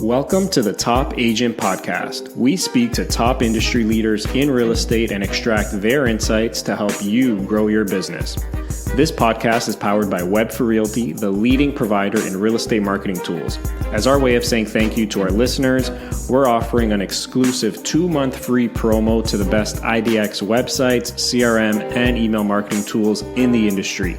Welcome to the Top Agent Podcast. We speak to top industry leaders in real estate and extract their insights to help you grow your business. This podcast is powered by Web for Realty, the leading provider in real estate marketing tools. As our way of saying thank you to our listeners, we're offering an exclusive 2-month free promo to the best IDX websites, CRM, and email marketing tools in the industry.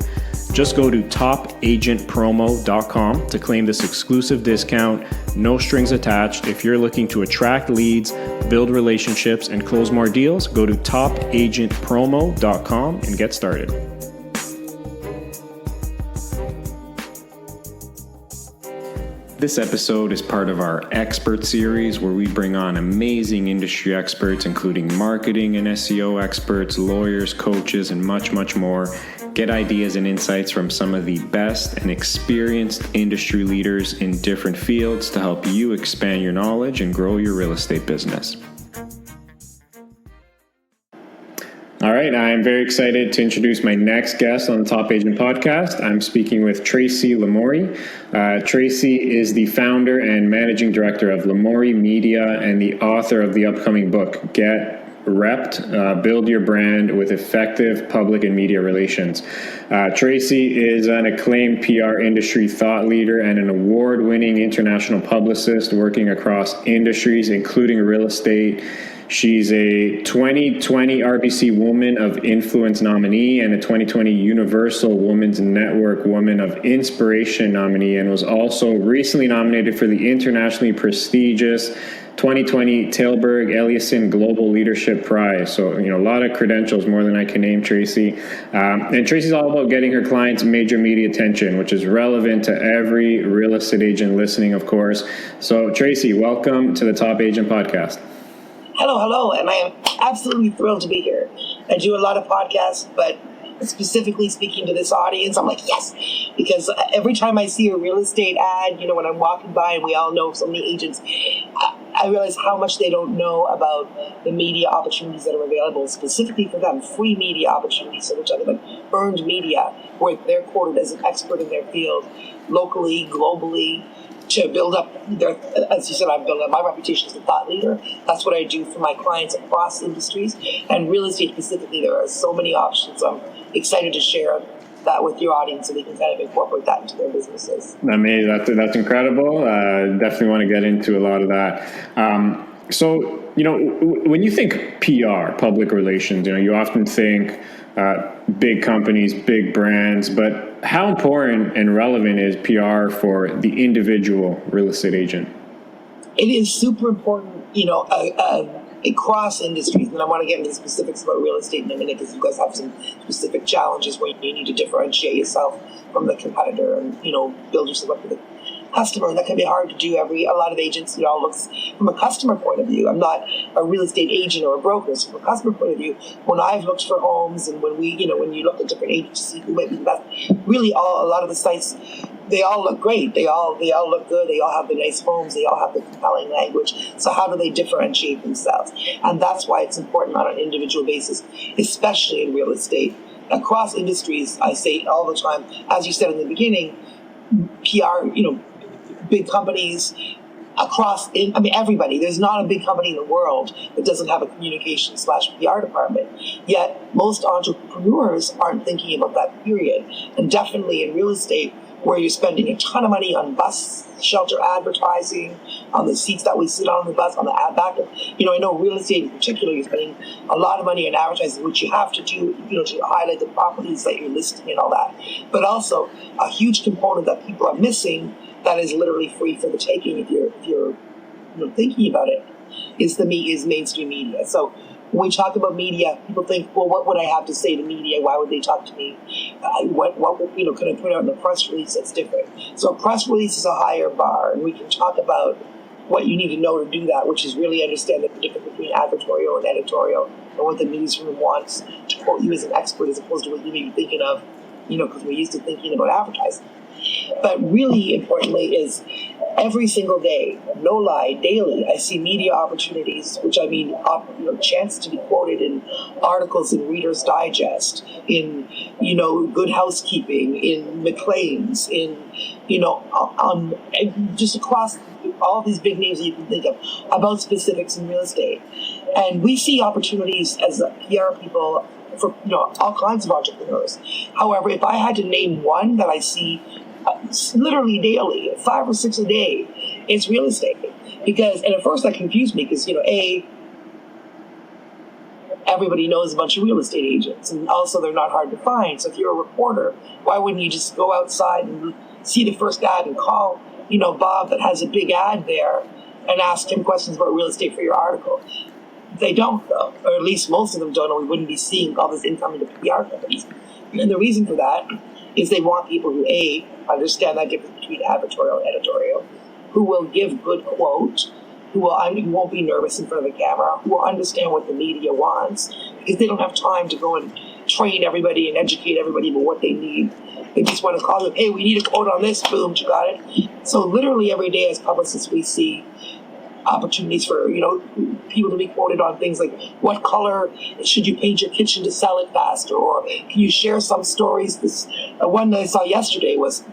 Just go to topagentpromo.com to claim this exclusive discount, no strings attached. If you're looking to attract leads, build relationships, and close more deals, go to topagentpromo.com and get started. This episode is part of our expert series where we bring on amazing industry experts, including marketing and SEO experts, lawyers, coaches, and much, much more. Get ideas and insights from some of the best and experienced industry leaders in different fields to help you expand your knowledge and grow your real estate business. All right, I'm very excited to introduce my next guest on the Top Agent Podcast. I'm speaking with Tracy Lamourie. Tracy is the founder and managing director of Lamourie Media and the author of the upcoming book, Get Repped, Build Your Brand with Effective Public and Media Relations. Tracy is an acclaimed PR industry thought leader and an award-winning international publicist working across industries, including real estate. She's a 2020 RBC Woman of Influence nominee and a 2020 Universal Women's Network Woman of Inspiration nominee, and was also recently nominated for the internationally prestigious 2020 Tailberg Eliasson Global Leadership Prize. So, a lot of credentials, more than I can name, Tracy. And Tracy's all about getting her clients major media attention, which is relevant to every real estate agent listening, of course. So, Tracy, welcome to the Top Agent Podcast. Hello, and I am absolutely thrilled to be here. I do a lot of podcasts, but specifically speaking to this audience, I'm like, yes, because every time I see a real estate ad, when I'm walking by, and we all know so many agents, I realize how much they don't know about the media opportunities that are available specifically for them, free media opportunities, so which are like earned media, where they're quoted as an expert in their field, locally, globally, to build up their, as you said, I've built up my reputation as a thought leader. That's what I do for my clients across industries, and real estate specifically. There are so many options. I'm excited to share that with your audience so they can kind of incorporate that into their businesses. Amazing. That's incredible. Definitely want to get into a lot of that. So, when you think PR, public relations, you often think big companies, big brands, but how important and relevant is PR for the individual real estate agent? It is super important, across industries. And I want to get into the specifics about real estate in a minute, because you guys have some specific challenges where you need to differentiate yourself from the competitor and, build yourself up with a customer. And that can be hard to do. A lot of agents, looks from a customer point of view. I'm not a real estate agent or a broker. So from a customer point of view, when I've looked for homes and when we, when you look at different agencies who might be the best, really a lot of the sites, they all look great. They all look good. They all have the nice homes. They all have the compelling language. So how do they differentiate themselves? And that's why it's important on an individual basis, especially in real estate. Across industries, I say all the time, as you said in the beginning, PR, big companies everybody. There's not a big company in the world that doesn't have a communication/PR department. Yet most entrepreneurs aren't thinking about that period. And definitely in real estate, where you're spending a ton of money on bus shelter advertising, on the seats that we sit on the bus, on the back of, I know real estate in particular, you're spending a lot of money on advertising, which you have to do, to highlight the properties that you're listing and all that. But also a huge component that people are missing that is literally free for the taking if you're thinking about it, is mainstream media. So when we talk about media, people think, well, what would I have to say to media? Why would they talk to me? What can I put out in a press release that's different? So a press release is a higher bar, and we can talk about what you need to know to do that, which is really understand the difference between advertorial and editorial, and what the newsroom wants to quote you as an expert as opposed to what you may be thinking of, because we're used to thinking about advertising. But really importantly is every single day, no lie, daily, I see media opportunities, which I mean, chance to be quoted in articles in Reader's Digest, in, Good Housekeeping, in Maclean's, in, just across all these big names that you can think of about specifics in real estate. And we see opportunities as PR people for all kinds of entrepreneurs. However, if I had to name one that I see literally daily, 5 or 6 a day, it's real estate. Because, and at first that confused me because, everybody knows a bunch of real estate agents, and also they're not hard to find. So if you're a reporter, why wouldn't you just go outside and see the first ad and call, Bob that has a big ad there and ask him questions about real estate for your article? They don't, though, or at least most of them don't, or we wouldn't be seeing all this income into PR companies. And the reason for that is they want people who, A, understand that difference between advertorial and editorial, who will give good quote, who won't be nervous in front of the camera, who will understand what the media wants, because they don't have time to go and train everybody and educate everybody about what they need. They just want to call them, hey, we need a quote on this, boom, you got it. So literally every day as publicists we see opportunities for, people to be quoted on things like what color should you paint your kitchen to sell it faster, or can you share some stories? This one that I saw yesterday was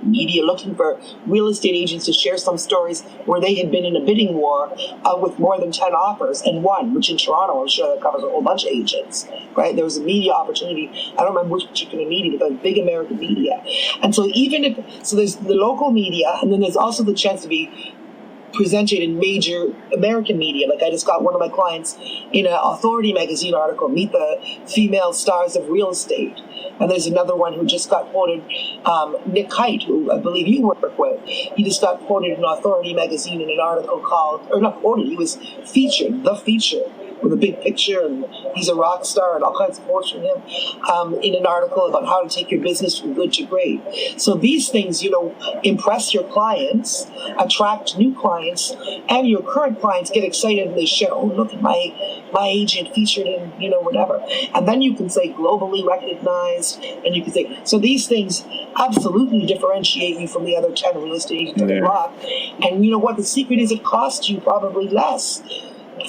media looking for real estate agents to share some stories where they had been in a bidding war with more than 10 offers and won, which in Toronto, I'm sure that covers a whole bunch of agents, right? There was a media opportunity. I don't remember which particular media, but big American media. And so there's the local media, and then there's also the chance to be presented in major American media. Like I just got one of my clients in an Authority magazine article, Meet the Female Stars of Real Estate. And there's another one who just got quoted, Nick Kite, who I believe you work with. He just got quoted in Authority magazine in an article he was featured, the feature, with a big picture, and he's a rock star and all kinds of quotes from him, in an article about how to take your business from good to great. So these things, impress your clients, attract new clients, and your current clients get excited and they share, oh, look at my agent featured in, whatever. And then you can say globally recognized, and you can say, so these things absolutely differentiate you from the other 10 real estate agents on the block. And you know what? The secret is it costs you probably less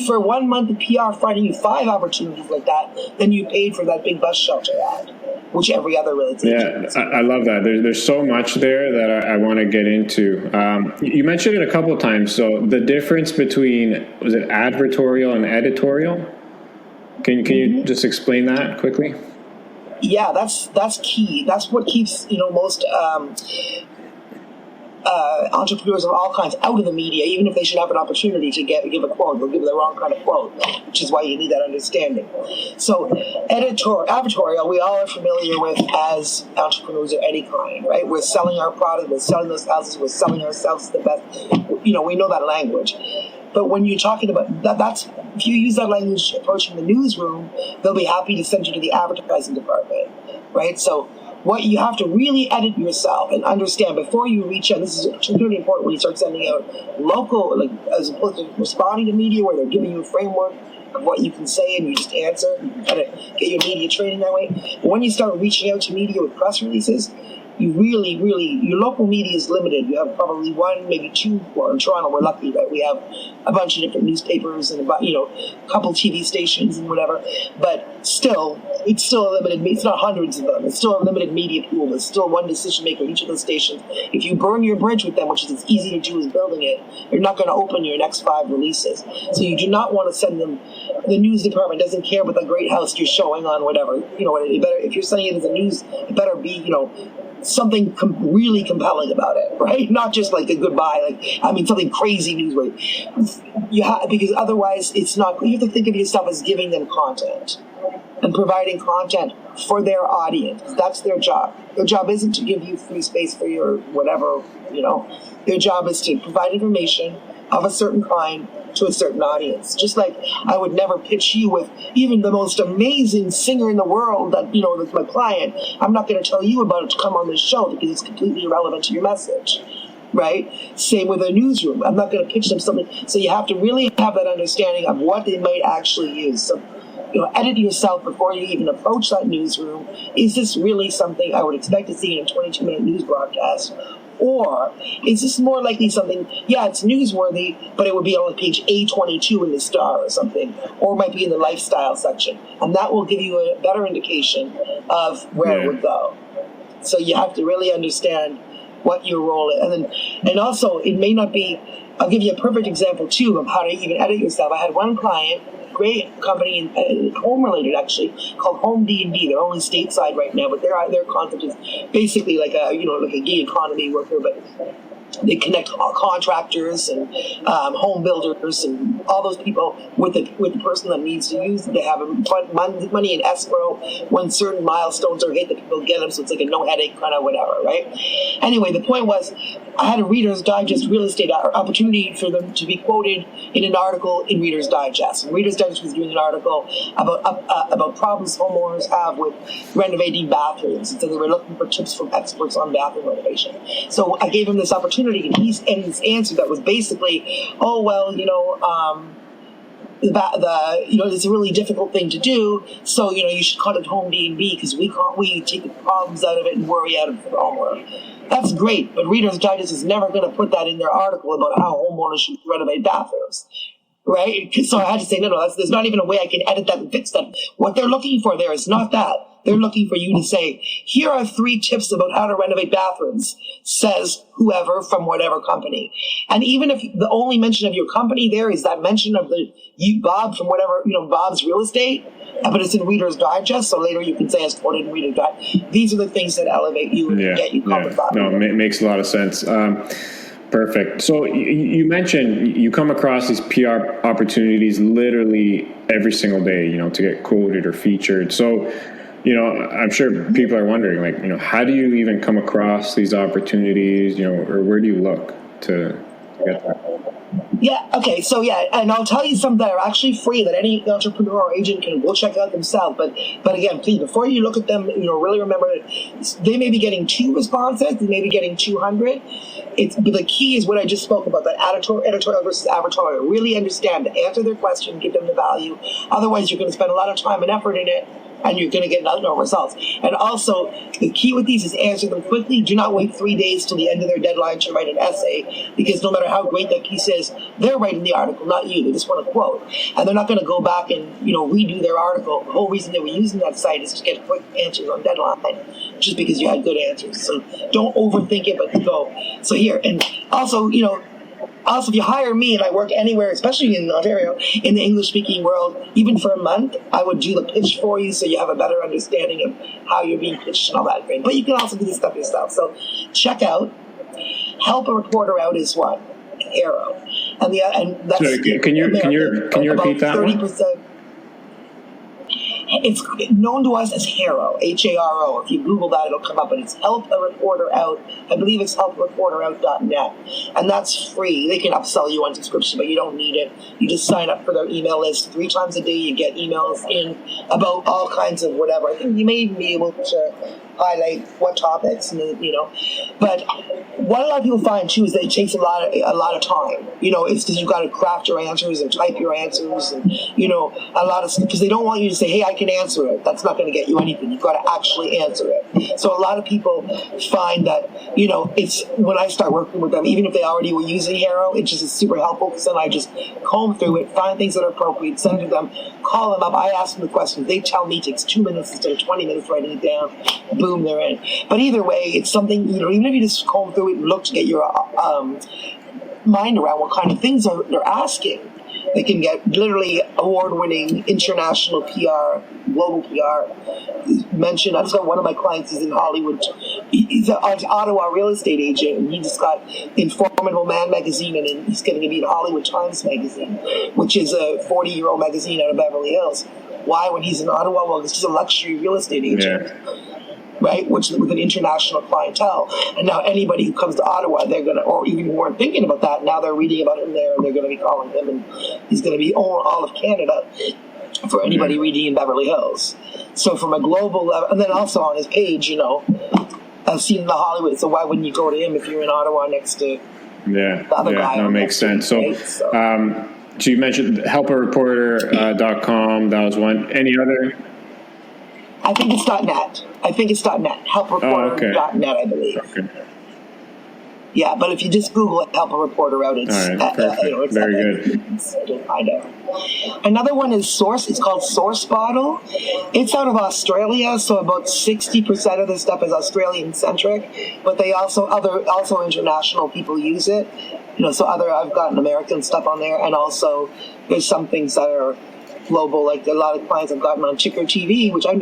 for 1 month of PR finding you 5 opportunities like that than you paid for that big bus shelter ad, which every other real estate agent. I love that. There's so much there that I want to get into. You mentioned it a couple of times. So the difference between, was it advertorial and editorial? Can you just explain that quickly? Yeah, that's key. That's what keeps most entrepreneurs of all kinds out of the media, even if they should have an opportunity to give a quote. They'll give the wrong kind of quote, which is why you need that understanding. So advertorial, we all are familiar with as entrepreneurs of any kind, right? We're selling our product, we're selling those houses, we're selling ourselves the best. We know that language. But when you're talking about that's if you use that language approaching the newsroom, they'll be happy to send you to the advertising department, right? So what you have to really edit yourself and understand before you reach out. This is particularly important when you start sending out local, like as opposed to responding to media where they're giving you a framework of what you can say and you just answer. You kind of get your media training that way. But when you start reaching out to media with press releases, you really, your local media is limited. You have probably 1, maybe 2. Well, in Toronto, we're lucky that we have a bunch of different newspapers and a couple TV stations and whatever. But still, it's still a limited. It's not hundreds of them. It's still a limited media pool. There's still one decision maker at each of those stations. If you burn your bridge with them, which is as easy to do as building it, you're not going to open your next 5 releases. So you do not want to send them. The news department doesn't care about the great house you're showing on whatever. It better, if you're sending it as a news, it better be something really compelling about it, right? Not just like a goodbye, something crazy newsworthy. Because otherwise it's not, you have to think of yourself as giving them content and providing content for their audience. That's their job. Their job isn't to give you free space for your whatever, Their job is to provide information of a certain kind to a certain audience. Just like I would never pitch you with even the most amazing singer in the world that, that's my client. I'm not going to tell you about it to come on this show because it's completely irrelevant to your message. Right? Same with a newsroom. I'm not going to pitch them something. So you have to really have that understanding of what they might actually use. So, edit yourself before you even approach that newsroom. Is this really something I would expect to see in a 22-minute news broadcast? Or is this more likely something, it's newsworthy, but it would be on page A22 in the Star or something, or it might be in the lifestyle section. And that will give you a better indication of where it would go. So you have to really understand what your role is. And also, it may not be I'll give you a perfect example, too, of how to even edit yourself. I had one client, great company, home-related, actually, called Home D&D. They're only stateside right now, but their concept is basically like a gig economy worker, but they connect contractors and home builders and all those people with the person that needs to use them. They have money in escrow when certain milestones are hit that people get them, so it's like a no headache kind of whatever, right? Anyway, the point was, I had a Reader's Digest real estate opportunity for them to be quoted in an article in Reader's Digest. And Reader's Digest was doing an article about problems homeowners have with renovating bathrooms. And so they were looking for tips from experts on bathroom renovation. So I gave him this opportunity, and his answer that was basically, oh, well, it's a really difficult thing to do, so you should call it Home D&D because we take the problems out of it and worry out of the homeowner. That's great, but Reader's Digest is never going to put that in their article about how homeowners should renovate bathrooms, right? So I had to say, no, there's not even a way I can edit that and fix that. What they're looking for there is not that. They're looking for you to say, here are 3 tips about how to renovate bathrooms, says whoever from whatever company. And even if the only mention of your company there is that mention of Bob from whatever, Bob's Real Estate, but it's in Reader's Digest, so later you can say it's quoted in Reader's Digest. These are the things that elevate you and get you covered. No, it makes a lot of sense. Perfect. So you mentioned you come across these PR opportunities literally every single day, to get quoted or featured. So, I'm sure people are wondering, how do you even come across these opportunities, or where do you look to get that? Yeah, okay, so and I'll tell you some that are actually free that any entrepreneur or agent can go check out themselves. But again, please, before you look at them, really remember that they may be getting 2 responses, they may be getting 200. But the key is what I just spoke about, that editorial versus advertorial. Really understand, to answer their question, give them the value. Otherwise, you're going to spend a lot of time and effort in it, and you're going to get no results. And also, the key with these is answer them quickly. Do not wait 3 days till the end of their deadline to write an essay, because no matter how great that piece is, they're writing the article, not you. They just want a quote. And they're not going to go back and, redo their article. The whole reason they were using that site is to get quick answers on deadline, just because you had good answers. So don't overthink it, but go. So here, and also, also, if you hire me and I work anywhere, especially in Ontario, in the English-speaking world, even for a month, I would do the pitch for you so you have a better understanding of how you're being pitched and all that thing. But you can also do this stuff yourself. So check out. Help a reporter out is what? Arrow. And that's... Sorry, can you repeat that 30%. One? It's known to us as HARO, H-A-R-O. If you Google that, it'll come up, and it's Help a Reporter Out. I believe it's helpareporterout.net, and that's free. They can upsell you on subscription, but you don't need it. You just sign up for their email list 3 times a day. You get emails in about all kinds of whatever. I think you may even be able to highlight what topics, But what a lot of people find too is that it takes a lot of time. It's because you've got to craft your answers and type your answers, and a lot of stuff, because they don't want you to say, "Hey, I can answer it." That's not going to get you anything. You've got to actually answer it. So a lot of people find that it's when I start working with them, even if they already were using Haro, it just is super helpful, because then I just comb through it, find things that are appropriate, send it to them, call them up, I ask them the questions, they tell me it takes 2 minutes instead of 20 minutes writing it down. Boom, they're in. But either way, it's something, even if you just comb through it and look to get your mind around what kind of things they're asking. They can get literally award-winning international PR, global PR mention. That's got one of my clients is in Hollywood. He's an Ottawa real estate agent, and he just got in Formidable Man magazine, and he's going to be in Hollywood Times magazine, which is a 40-year-old magazine out of Beverly Hills. Why? When he's in Ottawa? Well, he's just a luxury real estate agent. Yeah. Right, which with an international clientele, and now anybody who comes to Ottawa, they're gonna, or even who weren't thinking about that, now they're reading about him there, and they're gonna be calling him, and he's gonna be all of Canada for anybody reading in Beverly Hills. So from a global level, and then also on his page, I've seen the Hollywood. So why wouldn't you go to him if you're in Ottawa next to the other guy? No, makes sense. So, so you mentioned helpareporter.com. That was one. Any other? I think it's .net. Helpareporter.net, I believe. Okay. Yeah, but if you just Google it, Help a Reporter Out, it's, it's very good. You'll find out. Another one is Source. It's called Source Bottle. It's out of Australia, so about 60% of the stuff is Australian-centric, but they also international people use it. So I've gotten American stuff on there, and also there's some things that are global, like a lot of clients I've gotten on Ticker TV, which I'd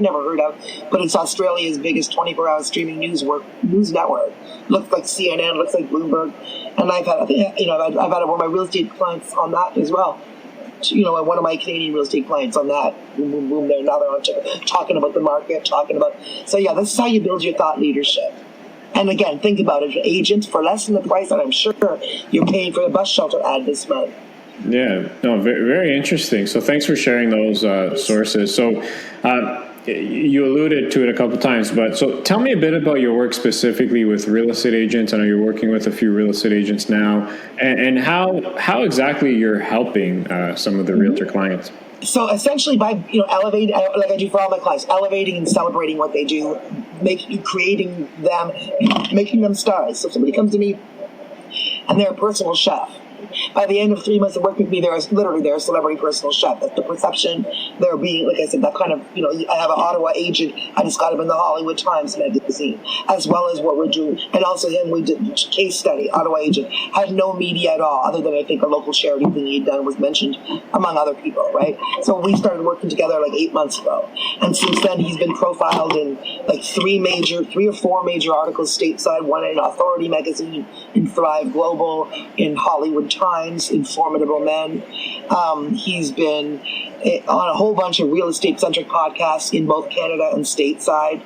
never heard of, but it's Australia's biggest 24-hour streaming news network. Looks like CNN, looks like Bloomberg, and I've had one of my real estate clients on that as well. One of my Canadian real estate clients on that. Boom, boom, boom. Now they're on Ticker, talking about the market, So yeah, this is how you build your thought leadership. And again, think about it, agents for less than the price that I'm sure you're paying for a bus shelter ad this month. Yeah, no, very, very interesting. So thanks for sharing those sources. So you alluded to it a couple of times, but so tell me a bit about your work specifically with real estate agents. I know you're working with a few real estate agents now, and how exactly you're helping some of the realtor clients. So essentially by, elevating, like I do for all my clients, elevating and celebrating what they do, creating them, making them stars. So if somebody comes to me and they're a personal chef, by the end of 3 months of working with me, they're a celebrity personal chef. That's the perception. They're being, like I said, that kind of, I have an Ottawa agent. I just got him in the Hollywood Times magazine, as well as what we're doing. And also him, we did a case study, Ottawa agent, had no media at all, other than I think a local charity thing he'd done was mentioned among other people, right? So we started working together like 8 months ago. And since then, he's been profiled in like 3 or 4 major articles stateside, one in Authority magazine, in Thrive Global, in Hollywood Times, in Formidable Men. He's been on a whole bunch of real estate-centric podcasts in both Canada and stateside,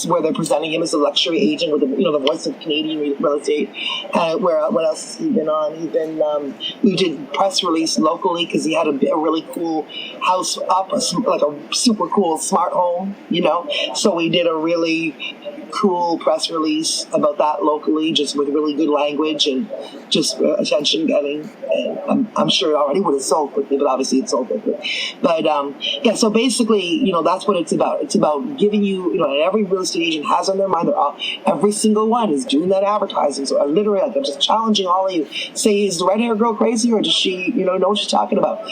where they're presenting him as a luxury agent with the voice of Canadian real estate. What else has he been on? We did press release locally because he had a really cool house up, like a super cool smart home, So we did a really cool press release about that locally, just with really good language and just attention getting. And I'm sure it already would have sold quickly, but obviously it sold quickly. But so basically, that's what it's about. It's about giving you, and every real estate agent has on their mind, every single one is doing that advertising. So I'm just challenging all of you. Say, is the red hair girl crazy, or does she, know what she's talking about?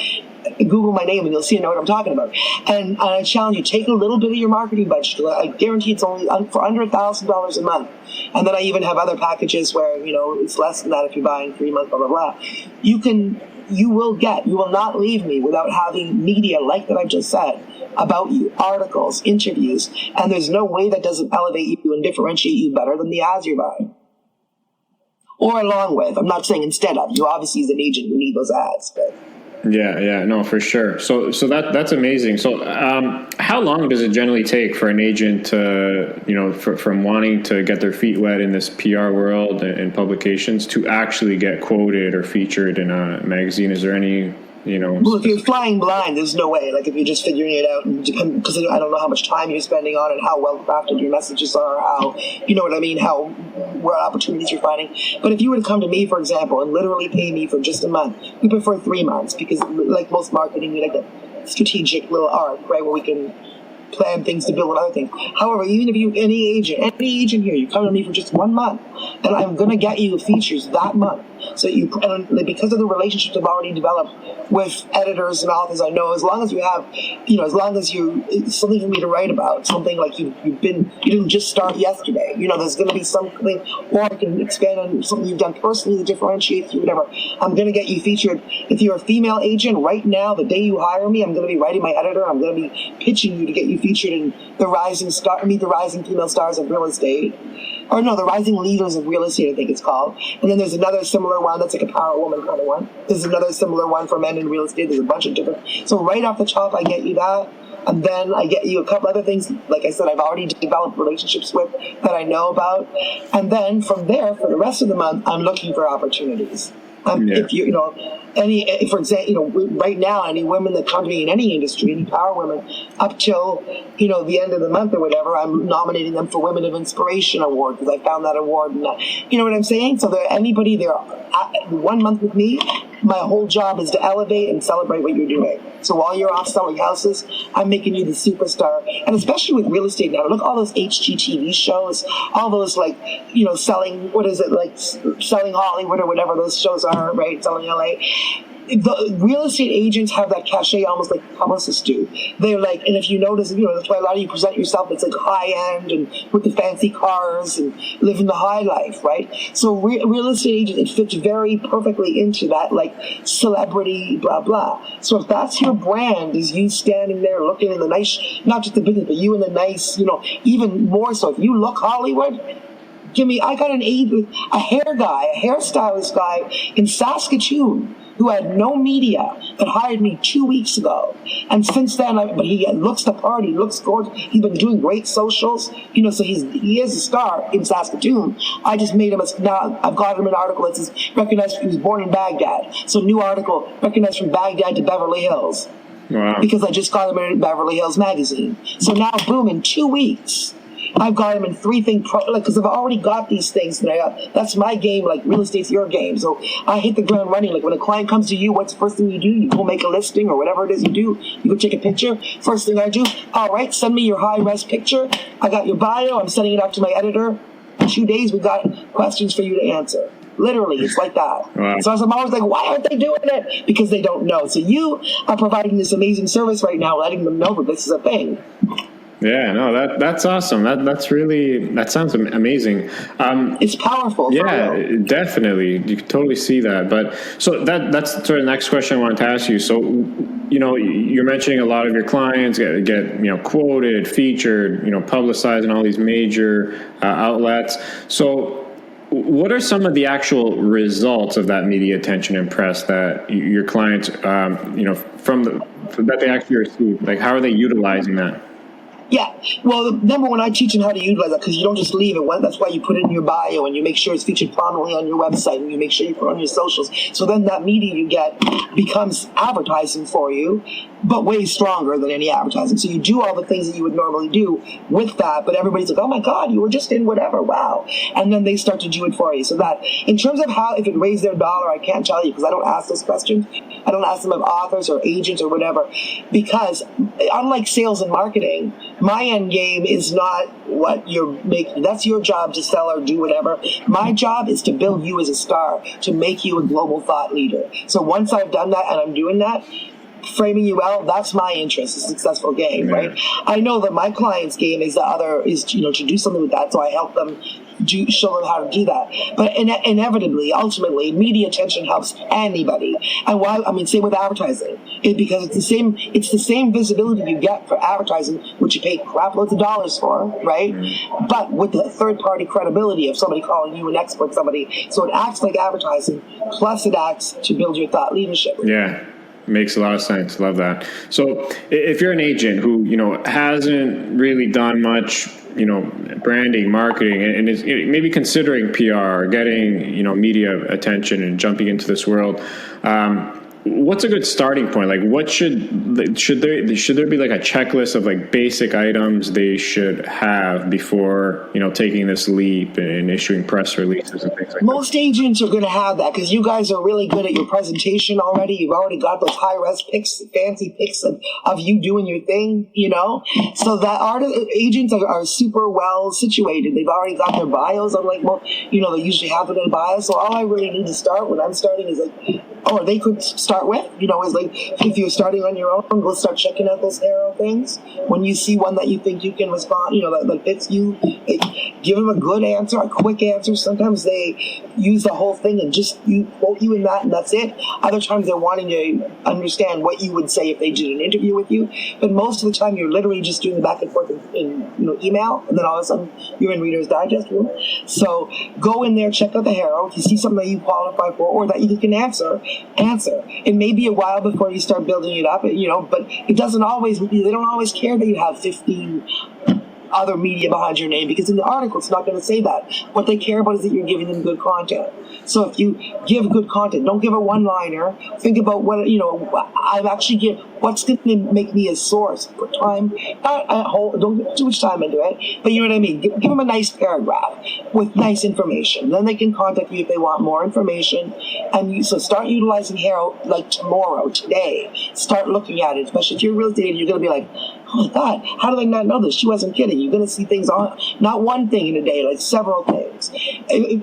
Google my name and you'll see I know what I'm talking about. And I challenge you, take a little bit of your marketing budget. I guarantee it's only for under $1,000 a month. And then I even have other packages where, it's less than that if you're buying 3 months, blah, blah, blah. You will not leave me without having media like that I've just said about you, articles, interviews, and there's no way that doesn't elevate you and differentiate you better than the ads you're buying. Or along with, I'm not saying instead of. You obviously as an agent, you need those ads, but... Yeah, no, for sure. So that's amazing. So, how long does it generally take for an agent to, from wanting to get their feet wet in this PR world and publications to actually get quoted or featured in a magazine? Is there any, Well, if you're flying blind, there's no way. Like if you're just figuring it out, because I don't know how much time you're spending on it, how well crafted your messages are, how, what opportunities you're finding. But if you were to come to me, for example, and literally pay me for just a month, we prefer 3 months because, like most marketing, we like a strategic little arc, right, where we can plan things to build another thing. However, even if any agent here, you come to me for just 1 month, and I'm going to get you features that month. So because of the relationships I've already developed with editors and authors, I know as long as you have, it's something for me to write about, something like you didn't just start yesterday. There's going to be something, or I can expand on something you've done personally that differentiates you, whatever. I'm going to get you featured. If you're a female agent right now, the day you hire me, I'm going to be writing my editor. I'm going to be pitching you to get you featured in the rising female stars of real estate. Or no, the rising leaders of real estate, I think it's called. And then there's another similar one that's like a power woman kind of one. There's another similar one for men in real estate. There's a bunch of different. So right off the top, I get you that. And then I get you a couple other things, like I said, I've already developed relationships with that I know about. And then from there, for the rest of the month, I'm looking for opportunities. If for example, right now, any women that come to me in any industry, any power women, up till, the end of the month or whatever, I'm nominating them for Women of Inspiration Award because I found that award. And you know what I'm saying? So anybody there, 1 month with me, my whole job is to elevate and celebrate what you're doing. So while you're off selling houses, I'm making you the superstar. And especially with real estate now, look, all those HGTV shows, all those selling, selling Hollywood or whatever those shows are, right? Selling LA. the real estate agents have that cachet almost like publicists do. They're like, and if you notice, that's why a lot of you present yourself as like high end and with the fancy cars and living the high life, right? So real estate agents, it fits very perfectly into that like celebrity, blah, blah. So if that's your brand, is you standing there looking in the nice, not just the business, but you in the nice, even more so, if you look Hollywood, I got a hairstylist guy in Saskatoon who had no media that hired me 2 weeks ago. And since then, but he looks the part, he looks gorgeous. He's been doing great socials, so he is a star in Saskatoon. I just made him, now I've got him an article that says, recognized, he was born in Baghdad. So new article, recognized from Baghdad to Beverly Hills. Wow. Because I just got him in Beverly Hills magazine. So now, boom, in 2 weeks, I've got him in 3 things, because I've already got these things. That's my game, like real estate's your game. So I hit the ground running. Like when a client comes to you, what's the first thing you do? You go make a listing or whatever it is you do. You go take a picture. First thing I do, all right, send me your high-res picture. I got your bio. I'm sending it out to my editor. In 2 days, we've got questions for you to answer. Literally, it's like that. Wow. So I'm always like, why aren't they doing it? Because they don't know. So you are providing this amazing service right now, letting them know that this is a thing. Yeah, no, that's awesome. That sounds amazing. It's powerful. Yeah, definitely. You can totally see that. But so that's sort of the next question I wanted to ask you. So, you're mentioning a lot of your clients get quoted, featured, publicized in all these major outlets. So, what are some of the actual results of that media attention and press that your clients, that they actually receive? Like, how are they utilizing that? Yeah, well, number one, I teach them how to utilize that because you don't just leave it. That's why you put it in your bio and you make sure it's featured prominently on your website and you make sure you put it on your socials. So then that media you get becomes advertising for you, but way stronger than any advertising. So you do all the things that you would normally do with that, but everybody's like, oh my God, you were just in whatever, wow. And then they start to do it for you. So that, in terms of if it raised their dollar, I can't tell you because I don't ask those questions. I don't ask them of authors or agents or whatever, because unlike sales and marketing, my end game is not what you're making. That's your job to sell or do whatever. My job is to build you as a star, to make you a global thought leader. So once I've done that and I'm doing that, framing you well, that's my interest, a successful game, right? I know that my client's game is to do something with that, so I help them show them how to do that. But inevitably, ultimately, media attention helps anybody. And why? I mean, same with advertising. Because it's the same visibility you get for advertising, which you pay crap loads of dollars for, right? But with the third-party credibility of somebody calling you an expert, somebody. So it acts like advertising, plus it acts to build your thought leadership. Yeah. Makes a lot of sense. Love that. So if you're an agent who, hasn't really done much, branding, marketing, and is maybe considering PR, getting, media attention and jumping into this world, what's a good starting point? Like, what should there be like a checklist of like basic items they should have before taking this leap and issuing press releases and things like that? Most agents are going to have that because you guys are really good at your presentation already. You've already got those high-res pics, fancy pics of you doing your thing, So that agents are super well situated. They've already got their bios. I'm like, well, they usually have it in a bio. So all I really need to start when I'm starting is like, or they could start with, is like, if you're starting on your own, go start checking out those arrow things. When you see one that you think you can respond, that fits you, give them a good answer, a quick answer. Sometimes they use the whole thing and just quote you in that, and that's it. Other times they're wanting to understand what you would say if they did an interview with you. But most of the time, you're literally just doing the back and forth in email, and then all of a sudden you're in Reader's Digest room. So go in there, check out the arrow. If you see something that you qualify for or that you can answer. It may be a while before you start building it up, but it doesn't always. They don't always care that you have 15 other media behind your name, because in the article it's not going to say that. What they care about is that you're giving them good content. So if you give good content, don't give a one-liner. Think about what I've actually give. What's going to make me a source for time? Don't put too much time into it, but you know what I mean. Give them a nice paragraph with nice information. Then they can contact you if they want more information. And so start utilizing Hero like tomorrow, today. Start looking at it, especially if you're a real estate agent. You're going to be like, oh my God, how did I not know this? She wasn't kidding. You're going to see things on, not one thing in a day, like several things.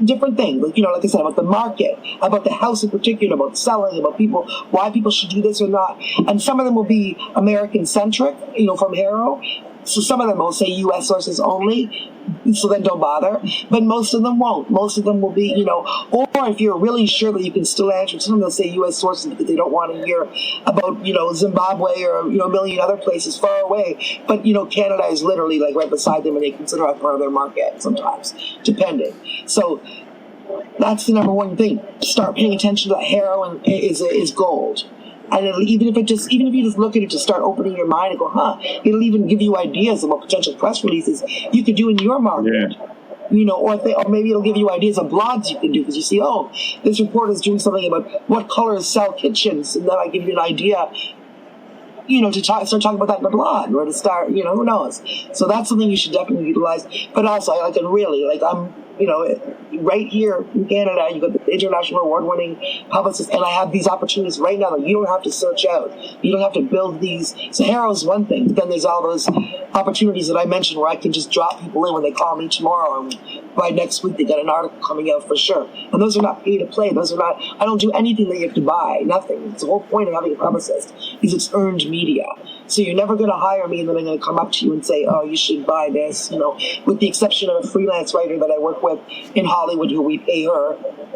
Different things, like, like I said, about the market, about the house in particular, about selling, about people, why people should do this or not. And some of them will be American-centric, from Harrow. So some of them will say U.S. sources only, so then don't bother. But most of them won't. Most of them will be, or if you're really sure that you can still answer, some of them will say U.S. sources because they don't want to hear about, Zimbabwe or, a million other places far away. But, Canada is literally like right beside them, and they consider it part of their market sometimes, depending. So that's the number one thing. Start paying attention to that. Heroin is gold. And even if you just look at it to start opening your mind and go, it'll even give you ideas about potential press releases you could do in your market. Yeah. Or maybe it'll give you ideas of blogs you can do because you see, this reporter is doing something about what colors sell kitchens, and then I give you an idea, to start talking about that in the blog, or to start, who knows. So that's something you should definitely utilize. But also, I'm right here in Canada, you got the international award-winning publicist, and I have these opportunities right now that you don't have to search out. You don't have to build these. So Harrow's one thing, but then there's all those opportunities that I mentioned where I can just drop people in when they call me tomorrow, and by next week they got an article coming out for sure. And those are not pay to play. Those are not. I don't do anything that you have to buy. Nothing. It's the whole point of having a publicist is it's earned media. So you're never going to hire me and then I'm going to come up to you and say, you should buy this, with the exception of a freelance writer that I work with in Hollywood who we pay her,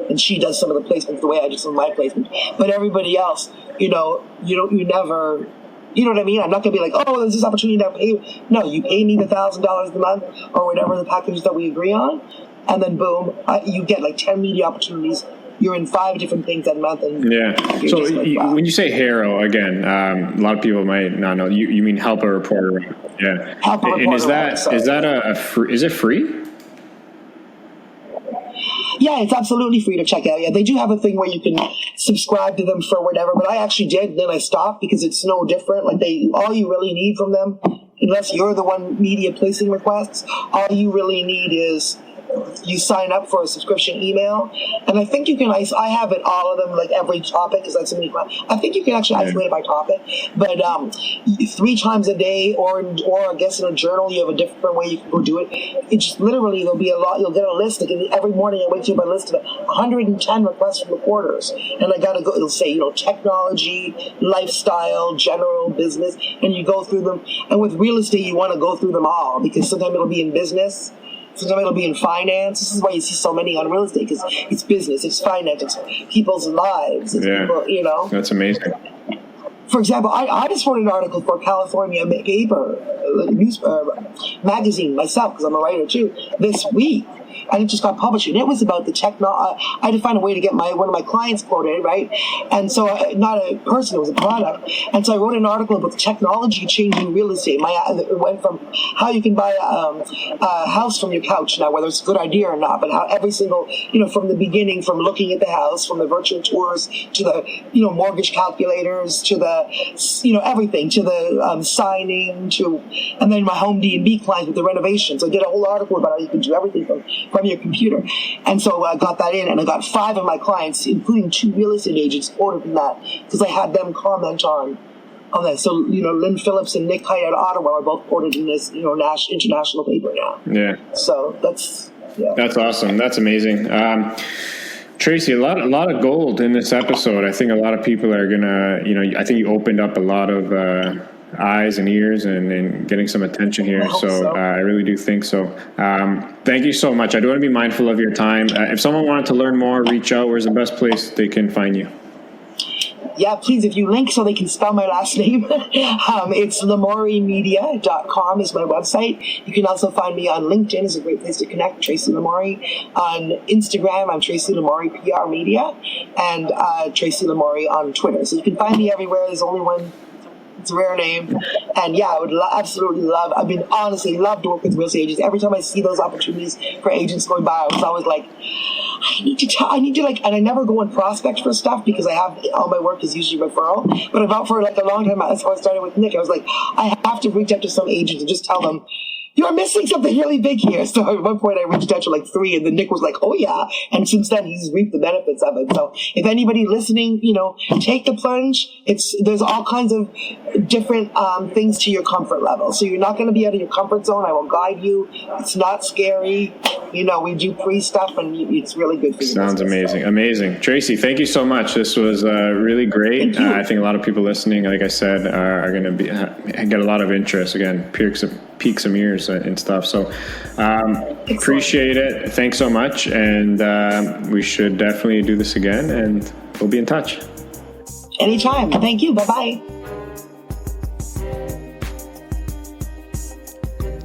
and she does some of the placements the way I do some of my placements. But everybody else, you never, you know what I mean? I'm not going to be like, there's this opportunity to pay you. No, you pay me the $1,000 a month or whatever the package that we agree on, and then boom, you get like 10 media opportunities. You're in 5 different things that month. And so when you say Harrow, again, a lot of people might not know. You mean help a reporter? Yeah. Help a reporter. And is that is it free? Yeah, it's absolutely free to check out. Yeah, they do have a thing where you can subscribe to them for whatever, but I actually did, then I stopped because it's no different. Like all you really need from them, unless you're the one media placing requests, all you really need is you sign up for a subscription email, and I think you can. I have it all of them, like every topic, because that's so many. I think you can actually isolate it by topic, but 3 times a day, or I guess in a journal, you have a different way you can go do it. It's just literally there'll be a lot. You'll get a list. Like every morning, I wake up a list of 110 requests from reporters, and I gotta go. It'll say technology, lifestyle, general business, and you go through them. And with real estate, you want to go through them all because sometimes it'll be in business. Sometimes it'll be in finance. This is why you see so many on real estate, because it's business, it's finance, it's people's lives. It's people, That's amazing. For example, I just wrote an article for California paper, magazine myself, because I'm a writer too, this week. And it just got published, and it was about the I had to find a way to get one of my clients quoted, right? And so, not a person, it was a product. And so I wrote an article about the technology changing real estate. It went from how you can buy a house from your couch now, whether it's a good idea or not, but how every single, from the beginning, from looking at the house, from the virtual tours to the, mortgage calculators to the, everything, to the signing and then my home D&B clients with the renovations. So I did a whole article about how you can do everything from your computer. And so I got that in, and I got 5 of my clients, including 2 real estate agents, quoted from that because I had them comment on that. So, Lynn Phillips and Nick Hyatt out of Ottawa are both quoted in this, international paper now. Yeah. So that's awesome. That's amazing. Tracy, a lot of gold in this episode. I think a lot of people are gonna, I think you opened up a lot of eyes and ears and getting some attention here. So I really do think so. Thank you so much. I do want to be mindful of your time. If someone wanted to learn more, reach out. Where's the best place they can find you? Yeah, please, if you link so they can spell my last name, it's lamouriemedia.com is my website. You can also find me on LinkedIn. It's a great place to connect, Tracy Lamourie. On Instagram, I'm Tracy Lamourie PR Media, and Tracy Lamourie on Twitter. So you can find me everywhere. There's only one. It's a rare name. And yeah, I would absolutely love, honestly love to work with real estate agents. Every time I see those opportunities for agents going by, I was always like, I need to and I never go and prospect for stuff because all my work is usually referral. But for a long time, that's how I started with Nick. I was like, I have to reach out to some agents and just tell them, you're missing something really big here. So at one point I reached out to like 3, and then Nick was like, oh yeah. And since then he's reaped the benefits of it. So if anybody listening, take the plunge. There's all kinds of different things to your comfort level. So you're not going to be out of your comfort zone. I will guide you. It's not scary. We do pre-stuff, and it's really good for you. Sounds amazing. Tracy, thank you so much. This was really great. I think a lot of people listening, like I said, are going to get a lot of interest. Again, peak some ears and stuff. So appreciate it. Thanks so much. And we should definitely do this again, and we'll be in touch. Anytime. Thank you. Bye-bye.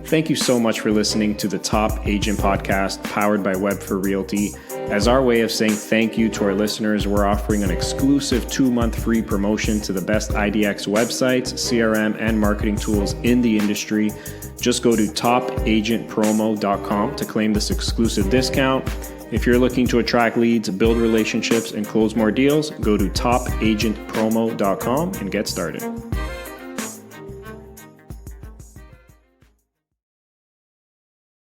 Thank you so much for listening to the Top Agent Podcast, powered by Web4 Realty. As our way of saying thank you to our listeners, we're offering an exclusive 2-month free promotion to the best IDX websites, CRM, and marketing tools in the industry. Just go to topagentpromo.com to claim this exclusive discount. If you're looking to attract leads, build relationships, and close more deals, go to topagentpromo.com and get started.